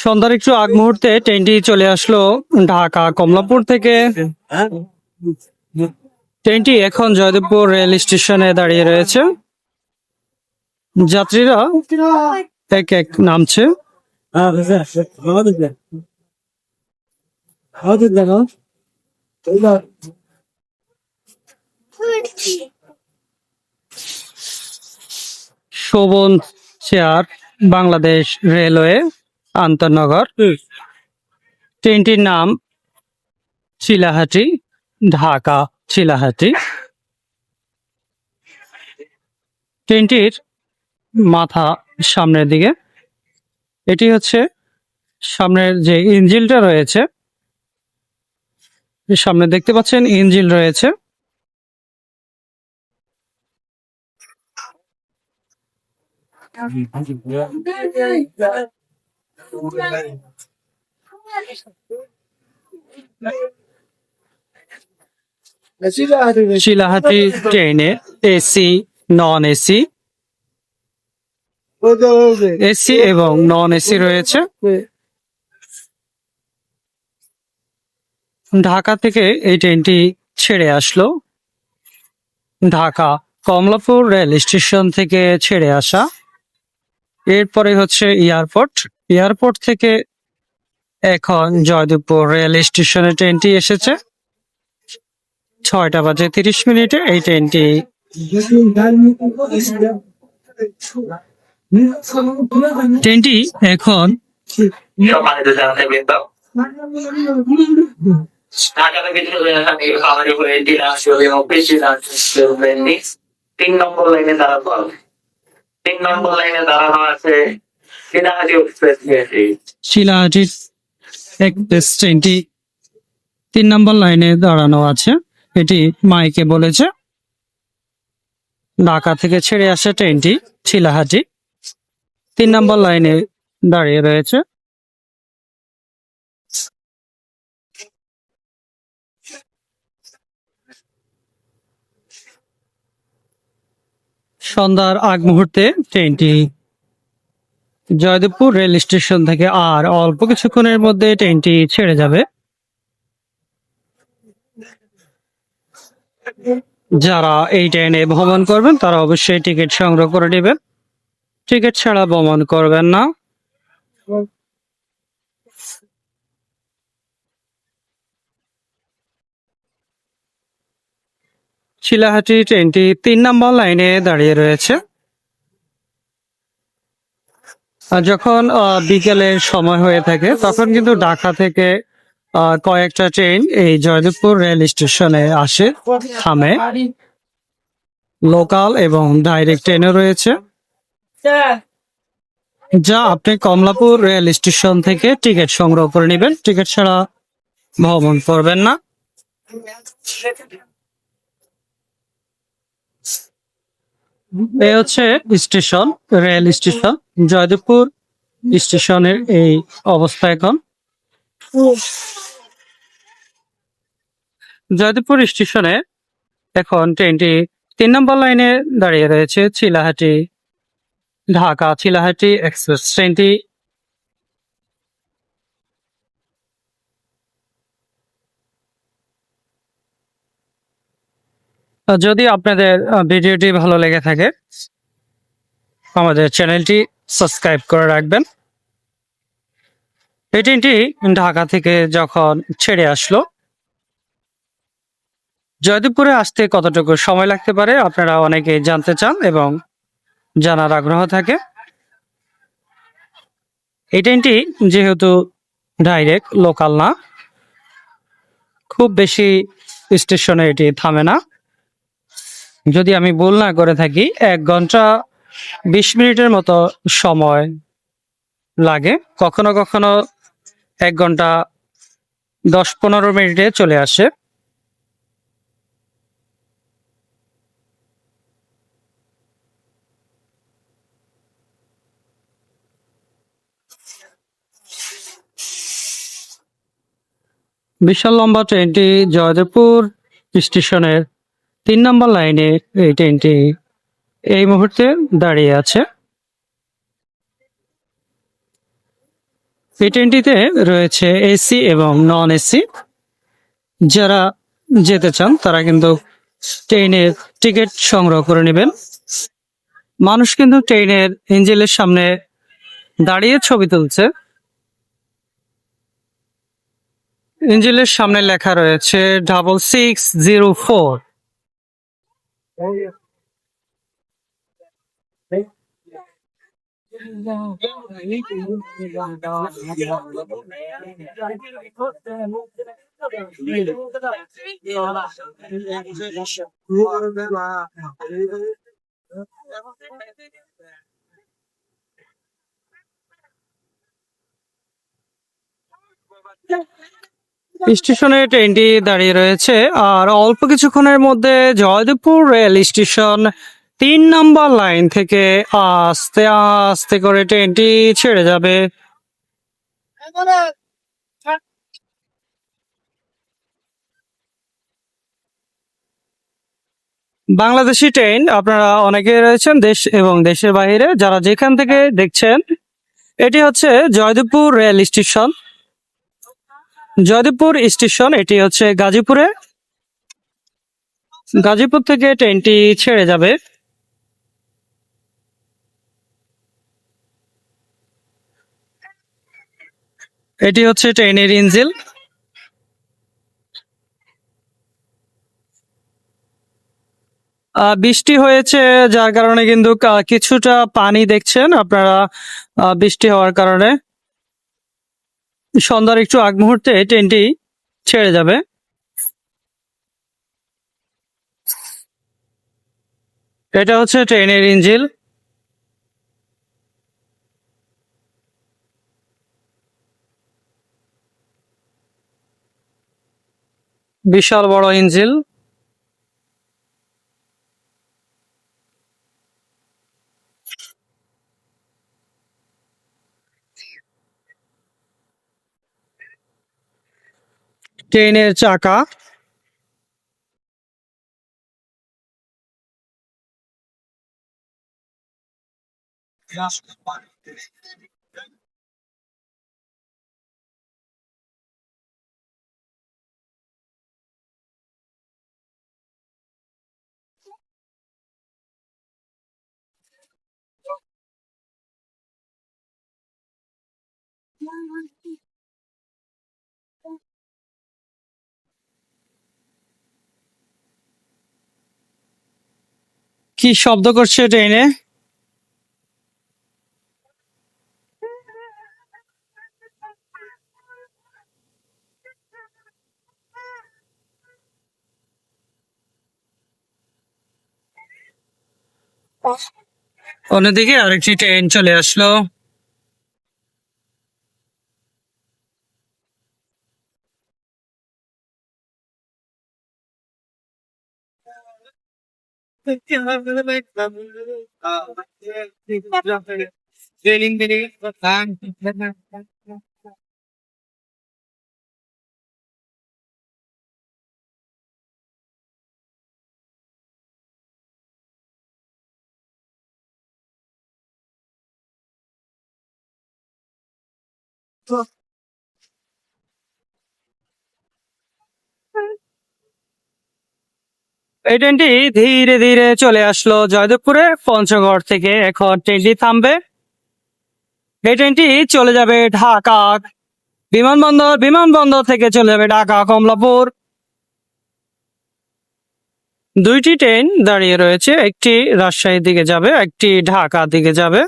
সন্ধ্যার একটু আগ মুহূর্তে ট্রেনটি চলে আসলো ঢাকা কমলাপুর থেকে। ট্রেনটি এখন জয়দেবপুর রেল স্টেশনে দাঁড়িয়ে রয়েছে। যাত্রীরা এক এক নামছে। শোভন চেয়ার, বাংলাদেশ রেলওয়ে, আন্তনগর। ট্রেনটির নাম চিলাহাটি, ঢাকা চিলাহাটি। ট্রেনটির মাথা সামনের দিকে। এটি হচ্ছে সামনের যে ইঞ্জিনটা রয়েছে, সামনে দেখতে পাচ্ছেন ইঞ্জিন রয়েছে। চিলাহাটি ট্রেনে এসি, নন এসি, এসি এবং নন এসি রয়েছে। ঢাকা থেকে এই ট্রেনটি ছেড়ে আসলো। ঢাকা কমলাপুর রেল স্টেশন থেকে ছেড়ে আসা। এরপরে হচ্ছে এয়ারপোর্ট। এয়ারপোর্ট থেকে এখন জয়দেবপুর রেল স্টেশনে ট্রেনটি এসেছে। 6:30 এই ট্রেনটি এখন ঢাকা থেকে চলে আসা পাহাড়ি হয়ে আসলে তিন নম্বর লাইনে দাঁড়াবো। 3 নম্বর লাইনে দাঁড়ানো আছে শিলাহাটি এক্সপ্রেস। শিলাহাটি এক্সপ্রেস ট্রেনটি 3 নম্বর লাইনে দাঁড়ানো আছে। এটি মাইকে বলেছে। ঢাকা থেকে ছেড়ে আসা ট্রেনটি শিলাহাটি 3 নম্বর লাইনে দাঁড়িয়ে রয়েছে। সন্ধ্যার আগ মুহূর্তে ট্রেনটি জয়দেবপুর রেল স্টেশন থেকে আর অল্প কিছুক্ষণের মধ্যে ট্রেনটি ছেড়ে যাবে। যারা এই ট্রেনে ভ্রমণ করবেন তারা অবশ্যই টিকিট সংগ্রহ করে নেবেন। টিকিট ছাড়া ভ্রমণ করবেন না। শিলাহাটি ট্রেনটি 3 নম্বর লাইনে দাঁড়িয়ে রয়েছে। আর যখন বিকেলের সময় হয়ে থাকে তখন কিন্তু ঢাকা থেকে কয়েকটা ট্রেন এই জয়দেবপুর রেল স্টেশনে আসে, থামে। লোকাল এবং ডাইরেক্ট ট্রেনও রয়েছে, যা আপনি কমলাপুর রেল স্টেশন থেকে টিকিট সংগ্রহ করে নেবেন। টিকিট ছাড়া ভ্রমণ করবেন না। এই হচ্ছে স্টেশন, রেল স্টেশন জয়দেবপুর স্টেশনের এই অবস্থা। এখন জয়দেবপুর স্টেশনে এখন ট্রেনটি 3 নম্বর লাইনে দাঁড়িয়ে রয়েছে। চিলাহাটি, ঢাকা চিলাহাটি এক্সপ্রেস ট্রেনটি যদি আপনাদের ভিডিওটি ভালো লেগে থাকে আমাদের চ্যানেলটি সাবস্ক্রাইব করে রাখবেন। এই ট্রেনটি ঢাকা থেকে যখন ছেড়ে আসলো, জয়দেবপুরে আসতে কতটুকু সময় লাগতে পারে আপনারা অনেকেই জানতে চান এবং জানার আগ্রহ থাকে। এই ট্রেনটি যেহেতু ডাইরেক্ট, লোকাল না, খুব বেশি স্টেশনে এটি থামে না। যদি আমি ভুল না করে থাকি 1 ঘন্টা 20 মিনিটের মতো সময় লাগে। কখনো কখনো 1 ঘন্টা 10-15 মিনিটে চলে আসে। বিশাল লম্বা ট্রেনটি জয়দেবপুর স্টেশনের 3 নম্বর লাইনে এই ট্রেনটি এই মুহূর্তে দাঁড়িয়ে আছে। এই ট্রেনটিতে রয়েছে এসি এবং নন এসি। যারা যেতে চান তারা কিন্তু ট্রেনের টিকিট সংগ্রহ করে নেবেন। মানুষ কিন্তু ট্রেনের ইঞ্জিনের সামনে দাঁড়িয়ে ছবি তুলছে। ইঞ্জিনের সামনে লেখা রয়েছে 6604। স্টেশনে ট্রেনটি দাঁড়িয়ে রয়েছে আর অল্প কিছুক্ষণের মধ্যে জয়দেবপুর রেল স্টেশন 3 নম্বর লাইন থেকে আস্তে আস্তে করে ট্রেনটি ছেড়ে যাবে। বাংলাদেশি ট্রেন আপনারা অনেকে রয়েছেন দেশ এবং দেশের বাইরে, যারা যেখান থেকে দেখছেন। এটি হচ্ছে Joydebpur rail station. Joydebpur station এটি হচ্ছে গাজীপুরে। গাজীপুর থেকে ট্রেনটি ছেড়ে যাবে। এটি হচ্ছে ট্রেনের ইঞ্জিন। বৃষ্টি হয়েছে যার কারণে কিন্তু কিছুটা পানি দেখছেন আপনারা। বৃষ্টি হওয়ার কারণে সন্ধ্যার একটু আগ মুহূর্তে ট্রেনটি ছেড়ে যাবে। এটা হচ্ছে ট্রেনের ইঞ্জিন। বিশাল বড় ইঞ্জিন। ট্রেনের চাকা। কি শব্দ করছে ট্রেনে? অন্যদিকে আরেকটি ট্রেন চলে আসলো। এই ট্রেনটি ধীরে ধীরে চলে আসলো জয়দেবপুরে পঞ্চগড় থেকে। এখন ট্রেনটি থামবে। এই ট্রেনটি চলে যাবে ঢাকা বিমানবন্দর। বিমানবন্দর থেকে চলে যাবে ঢাকা কমলাপুর। দুইটি ট্রেন দাঁড়িয়ে রয়েছে, একটি রাজশাহীর দিকে যাবে, একটি ঢাকা দিকে যাবে।